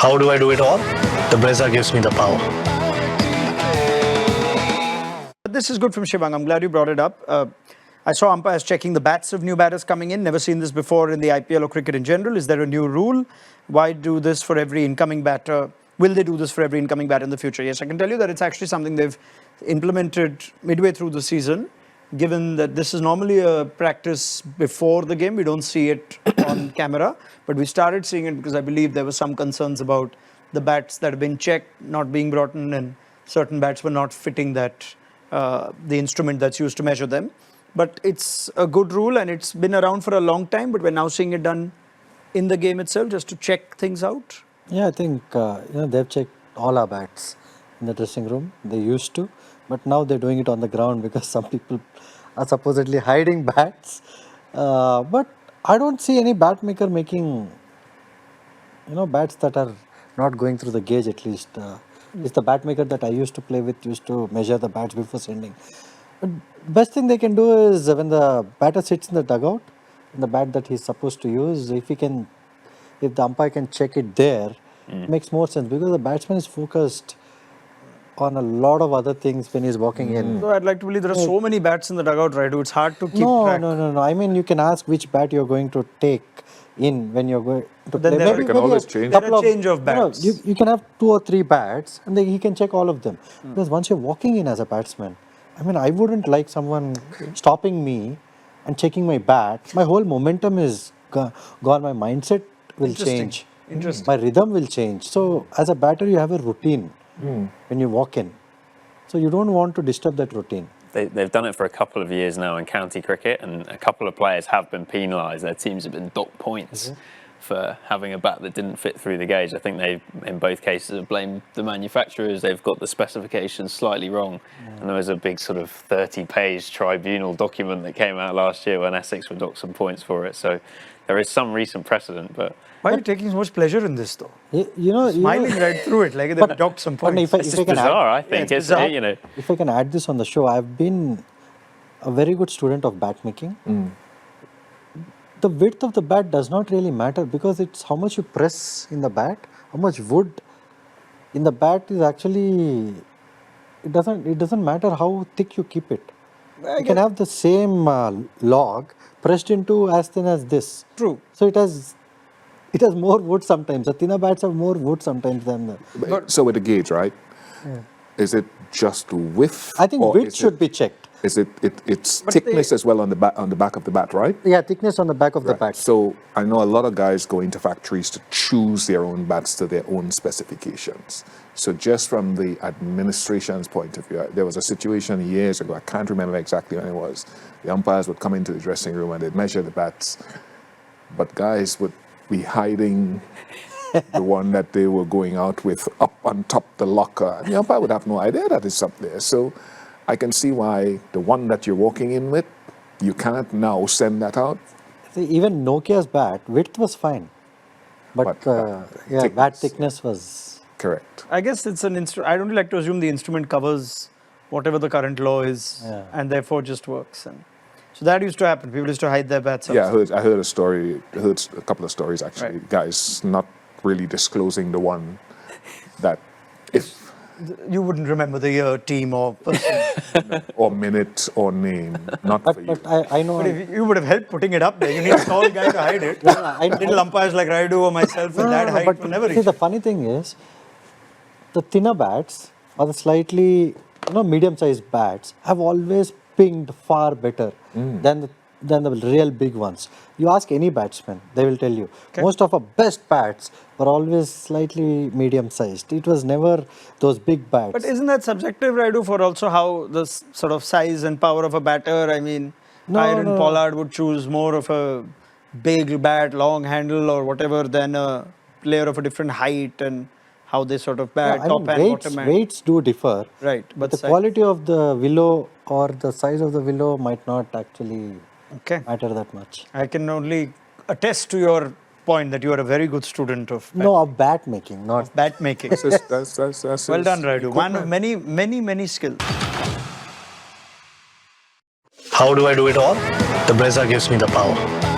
How do I do it all? The Brezza gives me the power. This is good from Shivang. I'm glad you brought it up. I saw umpires checking the bats of new batters coming in. Never seen this before in the IPL or cricket in general. Is there a new rule? Why do this for every incoming batter? Will they do this for every incoming batter in the future? Yes, I can tell you that it's actually something they've implemented midway through the season. Given that this is normally a practice before the game, we don't see it on camera. But we started seeing it because I believe there were some concerns about the bats that have been checked not being brought in, and certain bats were not fitting that the instrument that's used to measure them. But it's a good rule and it's been around for a long time, but we're now seeing it done in the game itself just to check things out. Yeah, I think they've checked all our bats in the dressing room. They used to, but now they're doing it on the ground because some people are supposedly hiding bats. But I don't see any bat maker making bats that are not going through the gauge. At least it's the bat maker that I used to play with used to measure the bats before sending. But best thing they can do is when the batter sits in the dugout, the bat that he's supposed to use, if the umpire can check it there, it makes more sense because the batsman is focused on a lot of other things when he's walking in. So I'd like to believe there are so many bats in the dugout, Rayudu. It's hard to keep track. No. I mean, you can ask which bat you're going to take in when you're going to play. They can always change. There are change of bats. You can have 2 or 3 bats and then he can check all of them. Because once you're walking in as a batsman, I mean, I wouldn't like someone stopping me and checking my bat. My whole momentum is gone. My mindset will change. Interesting. My rhythm will change. So, as a batter, you have a routine when you walk in. So, you don't want to disturb that routine. They've done it for a couple of years now in county cricket, and a couple of players have been penalised. Their teams have been docked points for having a bat that didn't fit through the gauge. I think they, in both cases, have blamed the manufacturers. They've got the specifications slightly wrong. And there was a big sort of 30-page tribunal document that came out last year when Essex were docked some points for it. So there is some recent precedent, but... Why are you taking so much pleasure in this, though? Smiling right through it, like they've docked some points. It's just bizarre, I think. It's bizarre. If I can add this on the show, I've been a very good student of bat making. The width of the bat does not really matter because it's how much you press in the bat, how much wood in the bat is actually, it doesn't matter how thick you keep it. You can have the same log pressed into as thin as this. True. So it has more wood sometimes. The thinner bats have more wood sometimes than the... So with the gauge, right? Yeah. Is it just width? I think width should be checked. Is it's thickness as well on the back of the bat, right? Yeah, thickness on the back of the bat. So I know a lot of guys go into factories to choose their own bats to their own specifications. So just from the administration's point of view, there was a situation years ago, I can't remember exactly when it was. The umpires would come into the dressing room and they'd measure the bats, but guys would be hiding the one that they were going out with up on top the locker. And the umpire would have no idea that it's up there. So I can see why the one that you're walking in with, you can't now send that out. See, even Nokia's bat, width was fine. But bat thickness was... Correct. I guess it's an I don't like to assume the instrument covers whatever the current law is and therefore just works. And so that used to happen. People used to hide their bats. Yeah, I heard a couple of stories actually. Right. Guys not really disclosing the one that if... You wouldn't remember the year, team, or person. or minute, or name, not for you. But I know... But if you would have helped putting it up there. You need a tall guy to hide it. Little umpires like Rayudu or myself with that height will never reach. See, the funny thing is, the thinner bats, or the slightly medium-sized bats, have always pinged far better than the real big ones. You ask any batsman, they will tell you. Okay. Most of our best bats were always slightly medium-sized. It was never those big bats. But isn't that subjective, Rayudu, for also how the sort of size and power of a batter? I mean, Pollard would choose more of a big bat, long handle or whatever than a player of a different height and how they sort of bat, top and bottom end. Weights do differ. Right. But the quality of the willow or the size of the willow might not actually... matter that much. I can only attest to your point that you are a very good student of of bat making, not of bat making. That's Well done, Rayudu. One of many skills. How do I do it all? The Brezza gives me the power.